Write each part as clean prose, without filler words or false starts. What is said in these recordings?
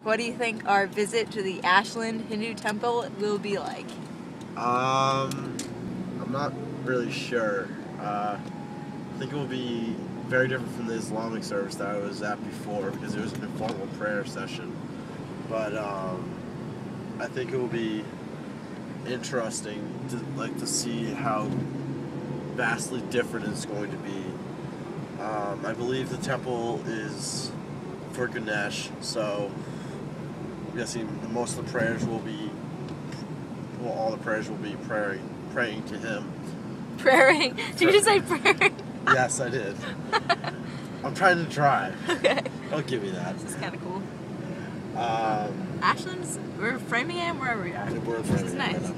what do you think our visit to the Ashland Hindu temple will be like? I'm not really sure. I think it will be very different from the Islamic service that I was at before because it was an informal prayer session. But I think it will be interesting to see how vastly different it's going to be. I believe the temple is for Ganesh, so I'm guessing most of the prayers will be, well, all the prayers will be praying to him. Praying? Did you just say praying? Yes, I did. I'm trying to drive. Okay. Don't give me that. This is kind of cool. Ashland's, we're Framingham, wherever we are. We're in This is Framingham nice.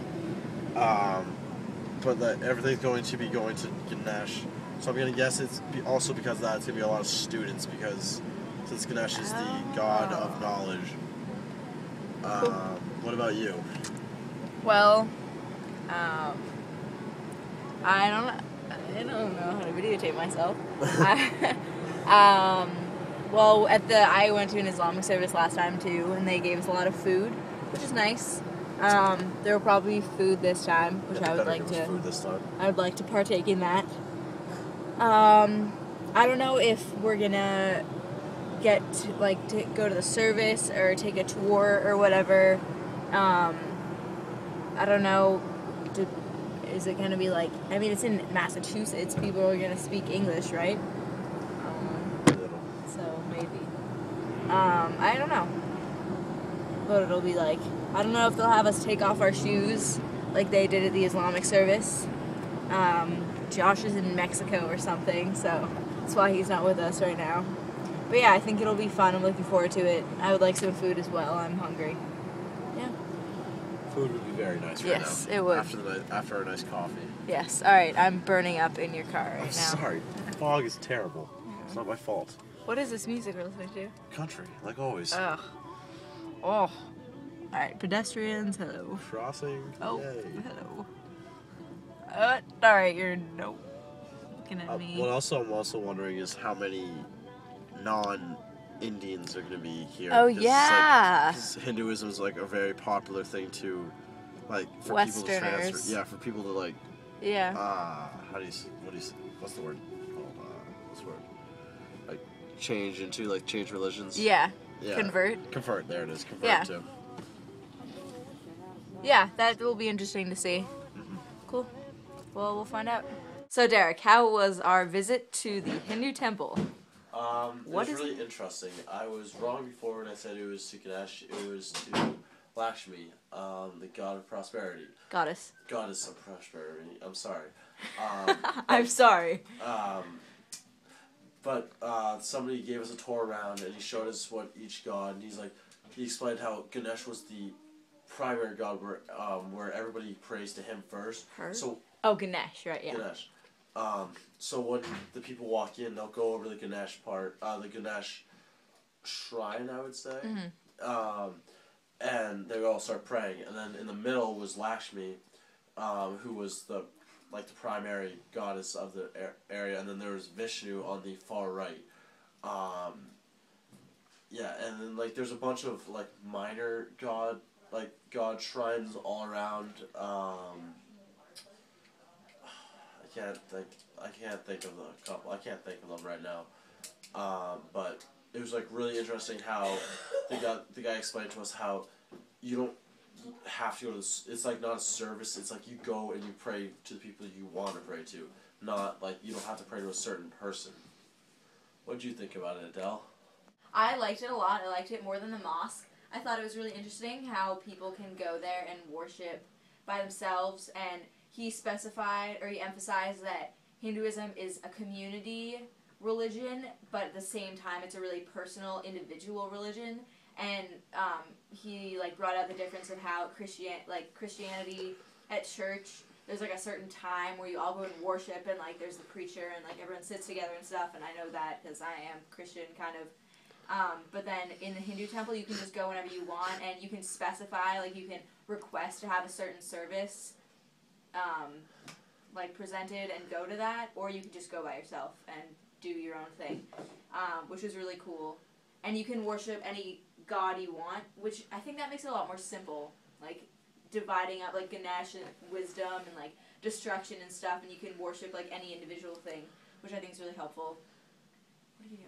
right now. But everything's going to be going to Ganesh. So I'm going to guess it's also because of that it's going to be a lot of students because since Ganesh is the god of knowledge. Cool. What about you? Well, I don't know how to videotape myself. Well, I went to an Islamic service last time too, and they gave us a lot of food, which is nice. There will probably be food this time, which I would like to. Food this time. I would like to partake in that. I don't know if we're gonna get to go to the service or take a tour or whatever. I don't know. Is it gonna be like? I mean, it's in Massachusetts. People are gonna speak English, right? So maybe. I don't know what it'll be like. I don't know if they'll have us take off our shoes like they did at the Islamic service. Josh is in Mexico or something, so that's why he's not with us right now. But yeah, I think it'll be fun. I'm looking forward to it. I would like some food as well. I'm hungry. Yeah. Food would be very nice right now. Yes, it would. After a nice coffee. Yes. All right. I'm burning up in your car right now. Sorry. The fog is terrible. It's not my fault. What is this music we're listening to? Country, like always. Ugh. Oh. All right. Pedestrians. Hello. Crossing. Oh. Yay. Hello. All right. You're nope. Looking at me. What also I'm also wondering is how many non-Indians are going to be here. Oh, 'cause yeah. It's like, Hinduism is like a very popular thing to, like, for people to Westerners. transfer. Yeah, for people to like. Yeah. What's the word called? What's the word? Like change religions. Yeah. Yeah. Convert. Convert. There it is. Convert Yeah. to. Yeah, that will be interesting to see. Cool. Well, we'll find out. So, Derek, how was our visit to the Hindu temple? It was really interesting. I was wrong before when I said it was to Ganesh. It was to Lakshmi, the god of prosperity. Goddess. Goddess of prosperity. I'm sorry. I'm sorry. But somebody gave us a tour around and he showed us what each god, and he explained how Ganesh was the primary god where everybody prays to him first. Her? So Ganesh, right? Yeah. Ganesh. So when the people walk in, they'll go over the Ganesh part, the Ganesh shrine, I would say. Mm-hmm. And they all start praying, and then in the middle was Lakshmi, who was the primary goddess of the area, and then there was Vishnu on the far right. Yeah, and then there's a bunch of minor god shrines all around. I can't think of the couple. I can't think of them right now. But it was really interesting how the guy explained to us how you don't have to go to it's not a service. It's you go and you pray to the people you want to pray to, not you don't have to pray to a certain person. What did you think about it, Adele? I liked it a lot. I liked it more than the mosque. I thought it was really interesting how people can go there and worship by themselves, and he emphasized that Hinduism is a community religion, but at the same time it's a really personal, individual religion. And he brought out the difference of how Christianity at church, there's a certain time where you all go and worship, and there's the preacher and everyone sits together and stuff. And I know that because I am Christian kind of. But then in the Hindu temple, you can just go whenever you want, and you can specify, you can request to have a certain service presented and go to that, or you can just go by yourself and do your own thing, which was really cool. and you can worship any god you want, which I think that makes it a lot more simple. Like, dividing up, like, Ganesh and wisdom and, like, destruction and stuff, and you can worship, like, any individual thing, which I think is really helpful. What are you doing?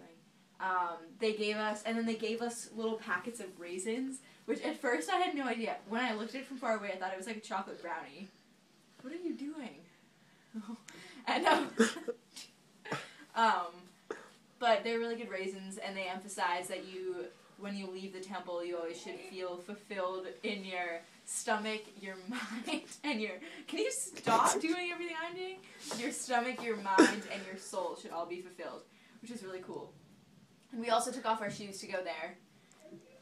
They gave us little packets of raisins, which at first I had no idea. When I looked at it from far away, I thought it was like a chocolate brownie. What are you doing? And but they're really good raisins, and they emphasize that when you leave the temple, you always should feel fulfilled in your stomach, your mind, and your... Can you stop doing everything I'm doing? Your stomach, your mind, and your soul should all be fulfilled, which is really cool. And we also took off our shoes to go there.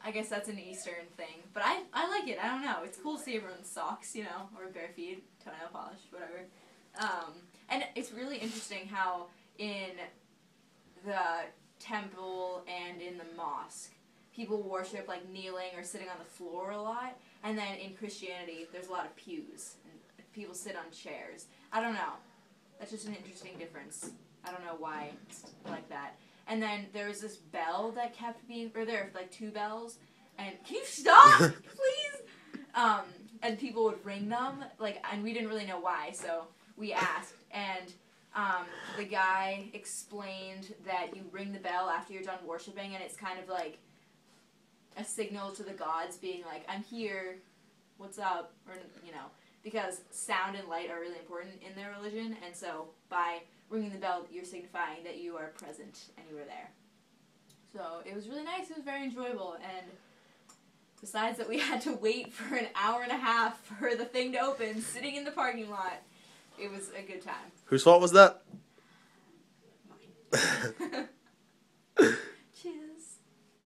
I guess that's an Eastern thing. But I like it. I don't know. It's cool to see everyone's socks, you know, or bare feet, toenail polish, whatever. And it's really interesting how in the temple and in the mosque, people worship, like, kneeling or sitting on the floor a lot. And then in Christianity, there's a lot of pews. And people sit on chairs. I don't know. That's just an interesting difference. I don't know why it's like that. And then there was this bell that kept being... Or there were, like, 2 bells. And... Can you stop? Please? And people would ring them. Like, and we didn't really know why, so we asked. And the guy explained that you ring the bell after you're done worshiping, and it's kind of like a signal to the gods being like, I'm here, what's up, or, you know, because sound and light are really important in their religion, and so by ringing the bell, you're signifying that you are present and you were there. So it was really nice, it was very enjoyable, and besides that we had to wait for an hour and a half for the thing to open, sitting in the parking lot, it was a good time. Whose fault was that? Mine.